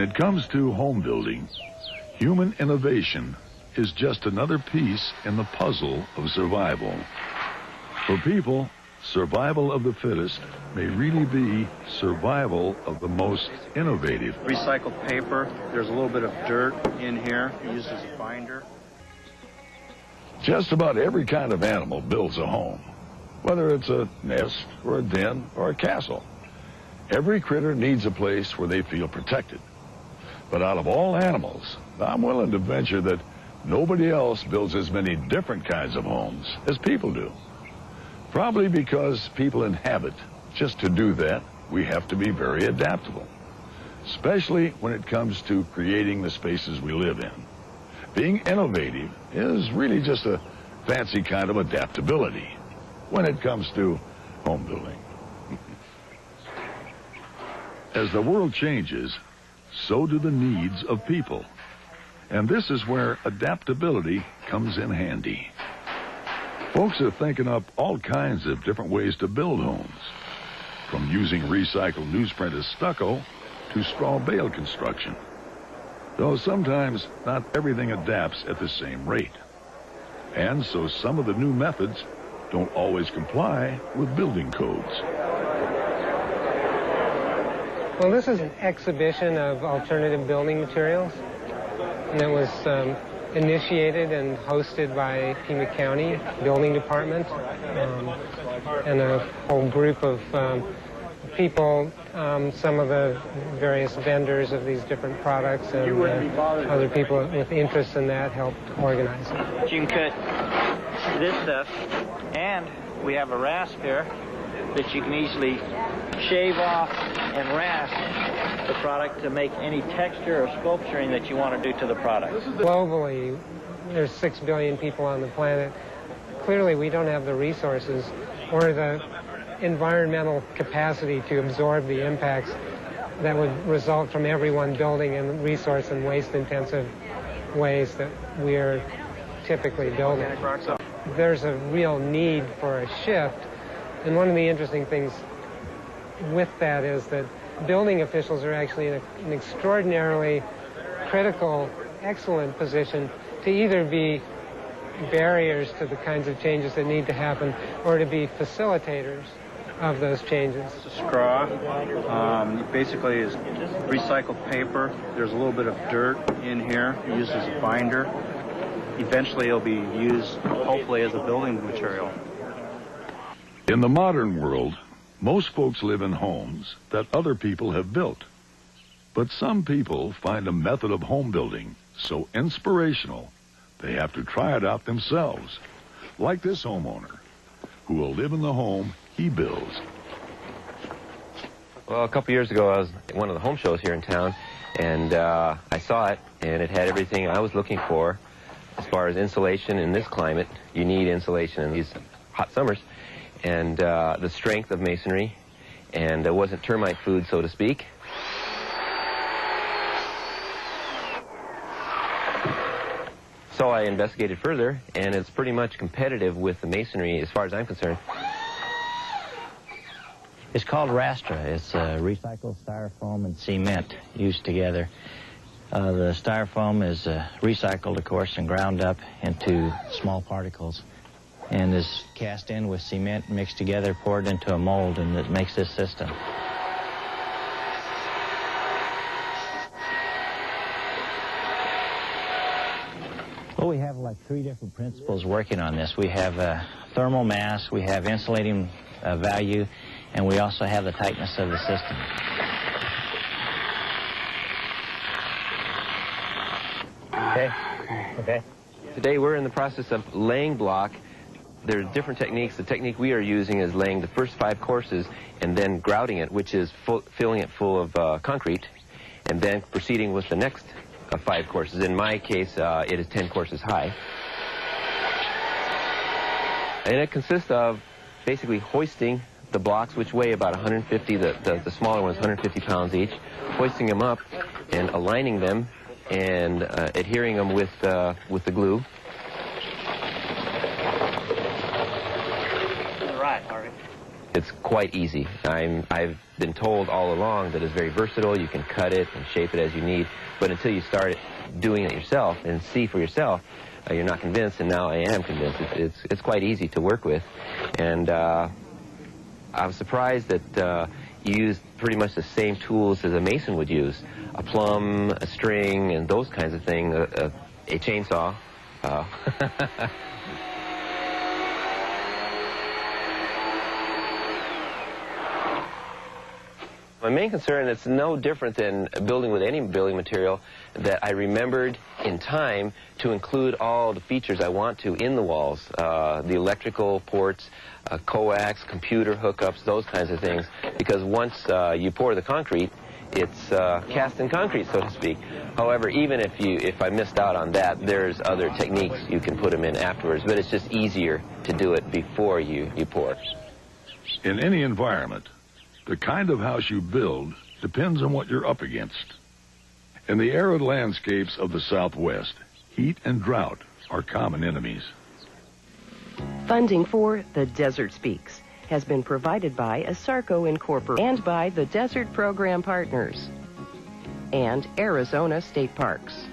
When it comes to home building, human innovation is just another piece in the puzzle of survival. For people, survival of the fittest may really be survival of the most innovative. Recycled paper, there's a little bit of dirt in here, used as a binder. Just about every kind of animal builds a home, whether it's a nest or a den or a castle. Every critter needs a place where they feel protected. But out of all animals, I'm willing to venture that nobody else builds as many different kinds of homes as people do. Probably because people inhabit. Just to do that, we have to be very adaptable, especially when it comes to creating the spaces we live in. Being innovative is really just a fancy kind of adaptability when it comes to home building. As the world changes, so do the needs of people. And this is where adaptability comes in handy. Folks are thinking up all kinds of different ways to build homes, from using recycled newsprint as stucco to straw bale construction. Though sometimes not everything adapts at the same rate. And so some of the new methods don't always comply with building codes. Well, this is an exhibition of alternative building materials, and it was initiated and hosted by Pima County Building Department and a whole group of people, some of the various vendors of these different products and other people with interest in that helped organize it. You can cut this stuff, and we have a rasp here that you can easily shave off and rasp the product to make any texture or sculpturing that you want to do to the product. Globally, there's 6 billion people on the planet. Clearly, we don't have the resources or the environmental capacity to absorb the impacts that would result from everyone building in resource and waste-intensive ways that we're typically building. There's a real need for a shift, and one of the interesting things with that is that building officials are actually in an extraordinarily critical, excellent position to either be barriers to the kinds of changes that need to happen or to be facilitators of those changes. It's a straw. Basically is recycled paper. There's a little bit of dirt in here, used as a binder. Eventually it'll be used, hopefully, as a building material. In the modern world, most folks live in homes that other people have built. But some people find a method of home building so inspirational, they have to try it out themselves, like this homeowner, who will live in the home he builds. Well, a couple years ago, I was at one of the home shows here in town, and I saw it, and it had everything I was looking for as far as insulation in this climate. You need insulation in these hot summers, and the strength of masonry, and it wasn't termite food, so to speak. So I investigated further, and it's pretty much competitive with the masonry as far as I'm concerned. It's called Rastra. It's recycled styrofoam and cement used together. The styrofoam is recycled, of course, and ground up into small particles, and is cast in with cement, mixed together, poured into a mold, and it makes this system. Well, we have like 3 different principles working on this. We have thermal mass, we have insulating value, and we also have the tightness of the system. Okay. Today we're in the process of laying block. There are different techniques. The technique we are using is laying the first 5 courses and then grouting it, which is filling it full of concrete, and then proceeding with the next 5 courses. In my case, it is 10 courses high. And it consists of basically hoisting the blocks, which weigh about 150, the smaller ones 150 pounds each, hoisting them up and aligning them and adhering them with the glue. Right, Harvey. It's quite easy. I've been told all along that it's very versatile. You can cut it and shape it as you need. But until you start doing it yourself and see for yourself, you're not convinced, and now I am convinced. It's quite easy to work with. And I was surprised that you used pretty much the same tools as a mason would use. A plumb, a string, and those kinds of things, a chainsaw. My main concern, it's no different than building with any building material, that I remembered in time to include all the features I want to in the walls, the electrical ports, coax, computer hookups, those kinds of things, because once you pour the concrete, it's cast in concrete, so to speak. However, even if I missed out on that, there's other techniques you can put them in afterwards, but it's just easier to do it before you pour. In any environment, the kind of house you build depends on what you're up against. In the arid landscapes of the Southwest, heat and drought are common enemies. Funding for The Desert Speaks has been provided by Asarco Incorporated and by the Desert Program Partners and Arizona State Parks.